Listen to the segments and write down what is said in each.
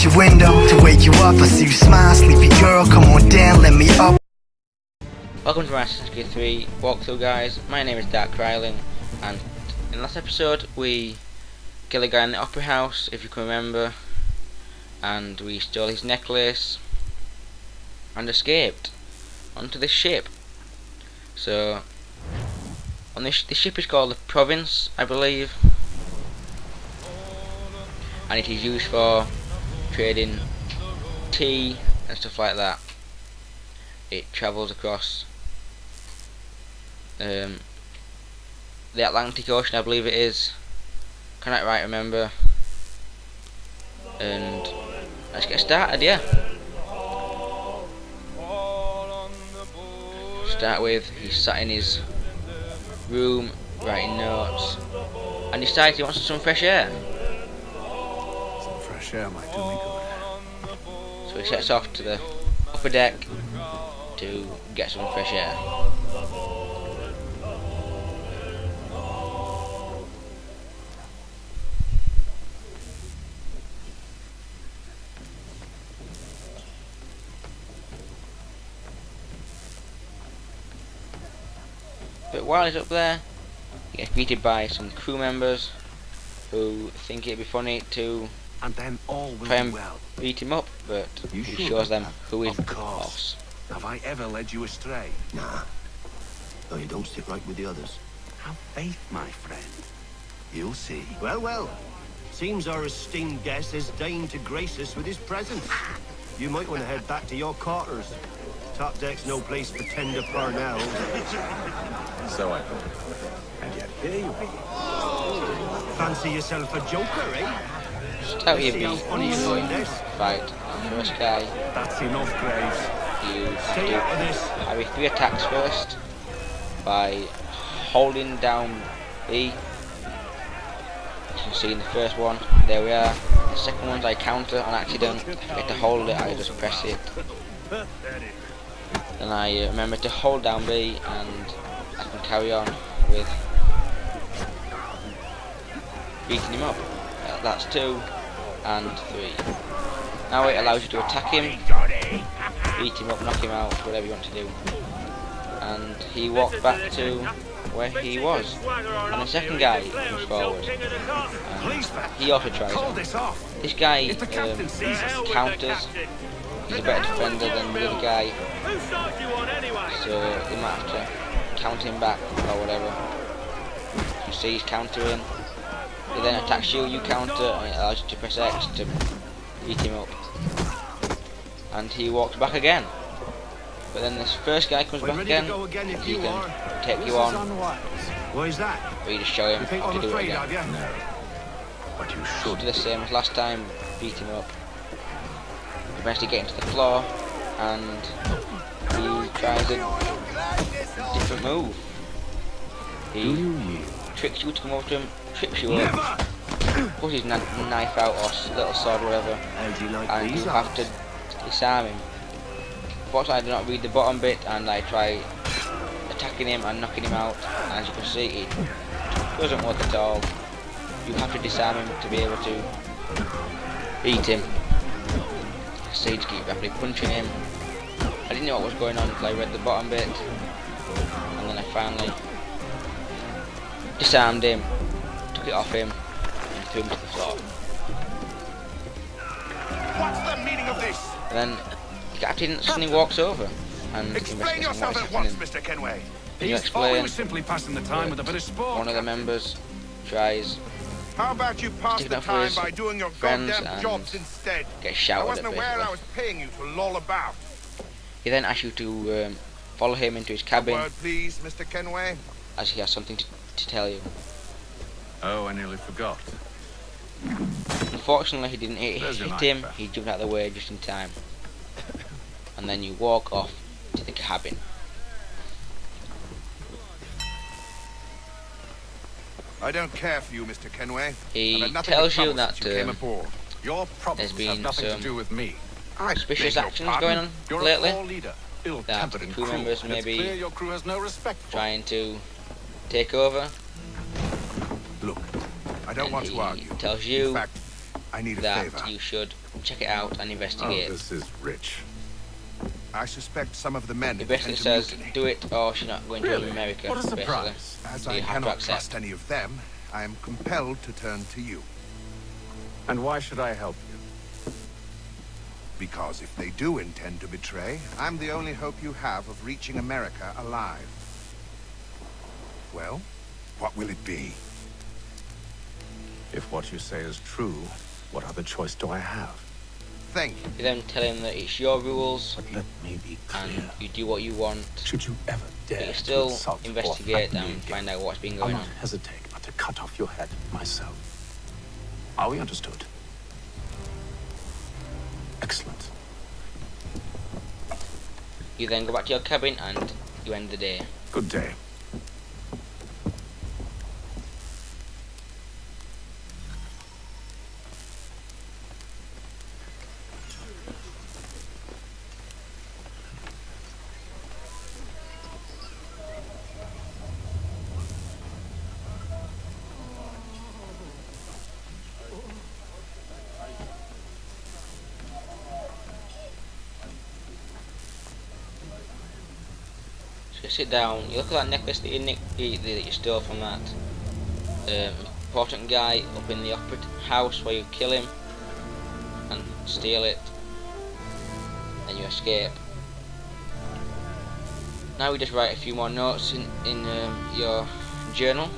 your window to wake you up. I see you smile, sleepy girl, come on down, let me up. Welcome to my Assassin's Creed 3 walkthrough, guys. My name is Dark Ryling, and in the last episode we killed a guy in the opera house, if you can remember, and we stole his necklace and escaped onto this ship. So on this ship is called the Province, I believe, and it is used for trading tea and stuff like that. It travels across the Atlantic Ocean, I believe it is. Cannot right remember. And let's get started. Yeah. Start with, he's sat in his room writing notes, and he decides he wants some fresh air. Some fresh air might do me good. So he sets off to the upper deck to get some fresh air. But while he's up there, he gets greeted by some crew members who think it'd be funny to And then all will try be and well. beat him up, but You he sure shows about them that? who is Of the course. boss. Have I ever led you astray? Nah. No, you don't stick right with the others. Have faith, my friend. You'll see. Well, well. Seems our esteemed guest has deigned to grace us with his presence. You might want to head back to your quarters. Top deck's no place for tender parnells. So I thought. And yet here you be. Fancy yourself a joker, eh? Start with See your how beat funny you find this? fight. First guy, That's enough, Graves. you have Stay out of to this. parry 3 attacks first by holding down B. As you can see in the first one, there we are. The second one's I counter on accident. I forget to hold it, I just press it. Then I remember to hold down B, and I can carry on with beating him up. That's 2 and 3. Now it allows you to attack him, beat him up, knock him out, whatever you want to do. And he walked back to where he was. And the second guy comes forward. And he also tries Call it. this off. This guy If the captain sees us. counters. He's a better defender than the other guy, so you might have to counter him back or whatever. You see he's countering. He then attacks you, you counter, and it allows you to press X to beat him up. And he walks back again. But then this first guy comes We're back ready again, to go again if and he you can are. take This you is on, unwise. Why is that? or you just show him You think how I'm to do it afraid again. of you? No. But you Just should. do the same as last time, beat him up. Eventually get into the floor, and he tries a different move. Do He you yield? tricks you to come over to him, trips you up, pulls his knife out or little sword, whatever, How do you like and you these have odds? to disarm him. Unfortunately, I do not read the bottom bit, and I try attacking him and knocking him out, and as you can see, it doesn't work at all. You have to disarm him to be able to beat him. So you just keep rapidly punching him. I didn't know what was going on until I read the bottom bit, and then I finally disarmed him, took it off him, and threw him to the floor. What's the meaning of this? And then the captain suddenly walks over and Explain investigates yourself what at is once, happening. Mr. Kenway. Can you Oh, we explain? were simply passing the time with a bit of sport. One of the members tries, How about you pass Sticking the up for time his by doing your friends goddamn and jobs instead? gets I shouted wasn't at aware I basically. was paying you to loll about. He then asks you to follow him into his cabin, Word, please, Mr. Kenway. as he has something to tell you. Oh, I nearly forgot. Unfortunately, he didn't hit There's your him, knife. he jumped out of the way just in time. And then you walk off to the cabin. I don't care for you, Mr. Kenway. He I've had nothing tells but you trouble that since you came aboard. Your problems There's been have nothing some to do with me. suspicious beg your actions pardon. going on You're lately. a poor leader, ill-tempered and crew cruel, members and may it's be clear your crew has no respect for trying to take over. Look, I don't And want to he argue. tells In you fact, I need a that favor. you should check it out and Oh, investigate. this is rich. I suspect some of the men It basically intend to says, mutiny. do it or she's not going to Really? America. What a basically. surprise. As So I you have to cannot accept. trust any of them, I am compelled to turn to you. And why should I help you? Because if they do intend to betray, I'm the only hope you have of reaching America alive. Well, what will it be? If what you say is true, what other choice do I have? Think. You then tell him that it's your rules But let me be and clear. you do what you want. Should you ever But dare you to still insult or investigate threaten me and again, find out what's been I'll going not on. hesitate but to cut off your head myself. Are we understood? Excellent. You then go back to your cabin and you end the day. Good day. So you sit down, you look at that necklace that you stole from that important guy up in the opera house where you kill him and steal it, and you escape. Now we just write a few more notes in your journal.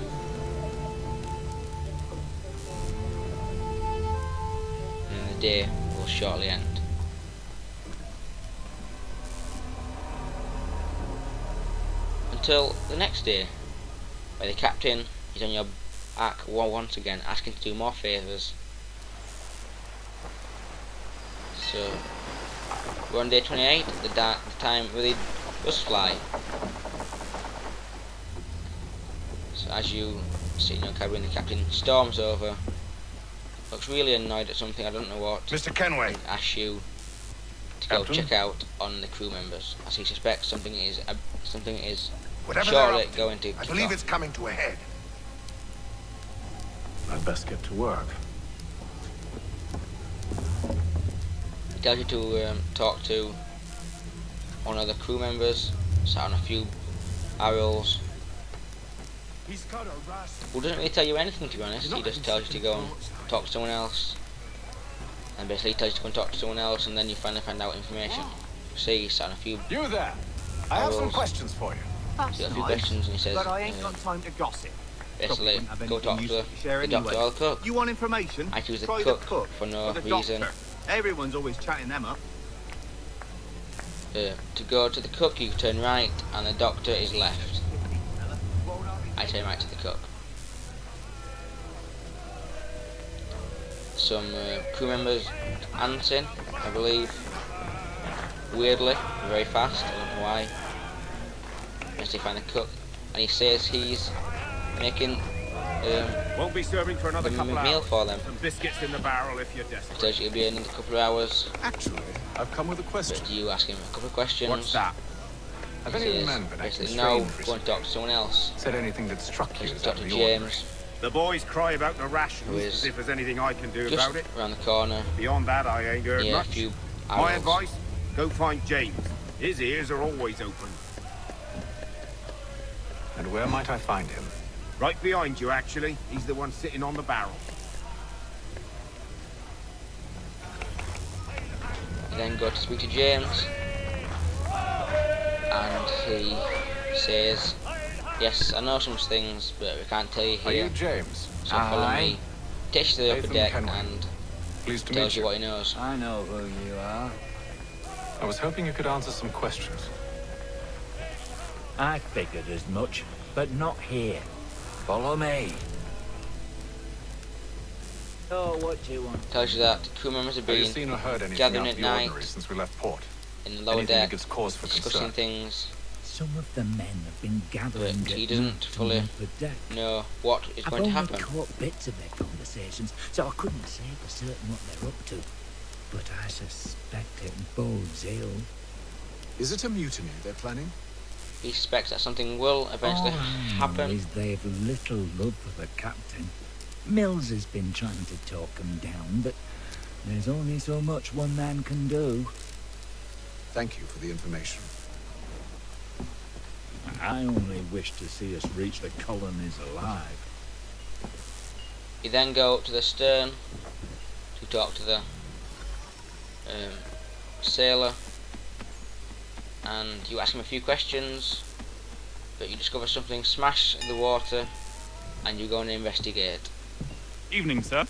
And the day will shortly end. Until the next day, where the captain is on your back once again, asking to do more favours. So we're on day 28, the time really does fly. So as you sit in your cabin, the captain storms over, looks really annoyed at something, I don't know what, Mr. Kenway, and asks you to go Captain? check out on the crew members, as he suspects something is whatever they're shortly up to, going to I kick believe off. it's coming to a head. I'd best get to work. He tells you to talk to one of the crew members, sat on a few barrels. Who doesn't really tell you anything, to be honest. He just tells you to go and talk to someone else, and basically he tells you to go and talk to someone else, and then you finally find out information. See, he sat on a few, You there! I have some Barrels. questions for you. he's got a few questions, and he says, But I ain't got time to gossip. basically, Wouldn't have go anything talk to useful to share the doctor anyway. or the cook. You want information? I choose the Try cook the cook for no or the reason. doctor. Everyone's always chatting them up. To go to the cook, you turn right, and the doctor is left. I turn right to the cook. Some crew members answering, I believe. Weirdly, very fast. I don't know why. Unless they find the cook, and he says he's making Won't be serving for another the couple meal hours. for them. Some biscuits in the barrel if you're desperate. Says it'll be another couple of hours. Actually, I've come with a question. But you ask him a couple of questions. What's that? Have He any of the says men been acting basically no. strange Go and talk to someone else. Said anything that struck you as out Dr. of the ordinary? James, The boys cry about the rations Who is as if there's anything I can do just about it. around the corner. Beyond that, I ain't heard Yeah, a much. few My hours. advice, go find James. His ears are always open. And where might I find him? Right behind you, actually. He's the one sitting on the barrel. You then go to speak to James, and he says, "Yes, I know some things, but we can't tell you Are you here. James? So follow me." Takes you to the upper Nathan deck Kenway. and Pleased to tells meet you you. what he knows. I know who you are. I was hoping you could answer some questions. I figured as much, but not here. Follow me. So what do you want? Tells you that crew members have Have you been seen or heard anything gathering out at of the night ordinary since we left port? in the lower Anything that deck, gives cause for discussing concern? things. Some of the men have been gathering But he at doesn't night fully on the deck. Know what is I've going to only happen. caught bits of their conversations, so I couldn't say for certain what they're up to. But I suspect it bodes ill. Is it a mutiny they're planning? He suspects that something will eventually All I know happen. is they've little love for the captain. Mills has been trying to talk 'em down, but there's only so much one man can do. Thank you for the information. I only wish to see us reach the colonies alive. You then go to the stern to talk to the sailor, and you ask him a few questions, but you discover something smash in the water, and you go and investigate. Evening, sir.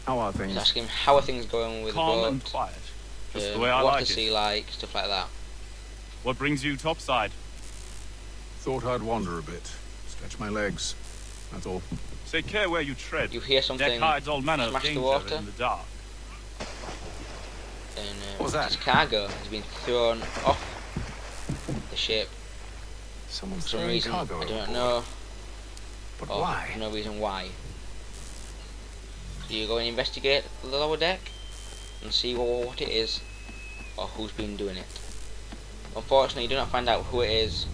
How are You things? ask him how are things going with Calm the and boat, quiet. Just the way I what's like the it. sea like, stuff like that. What brings you topside? Thought I'd wander a bit. Stretch my legs. That's all. Take care where you tread. You hear Deck something hides all manner of smash the danger water, in the dark. and What's that? his cargo has been thrown off the ship Someone's for some throwing reason. cargo I don't overboard. know. But Or why? no reason why. So you go and investigate the lower deck and see what it is or who's been doing it. Unfortunately, you do not find out who it is.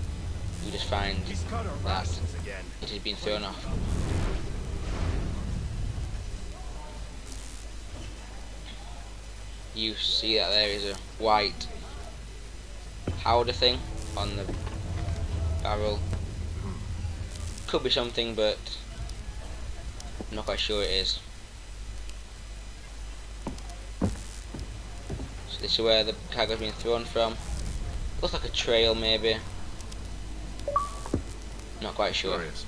You just find He's cut our that rations again. it has been thrown off. You see that there is a white powder thing on the barrel. Could be something, but I'm not quite sure it is. So this is where the cargo's been thrown from. Looks like a trail, maybe. Not quite sure. Curious.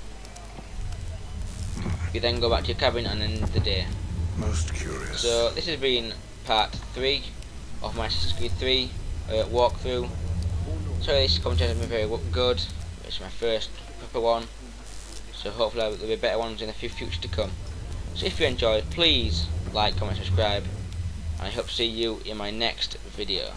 You then go back to your cabin and end the day. Most curious. So this has been part 3 of my Assassin's Creed 3 walkthrough. Sorry, this content has been very good. It's my first proper one, so hopefully there'll be better ones in the future to come. So if you enjoyed, please like, comment, subscribe, and I hope to see you in my next video.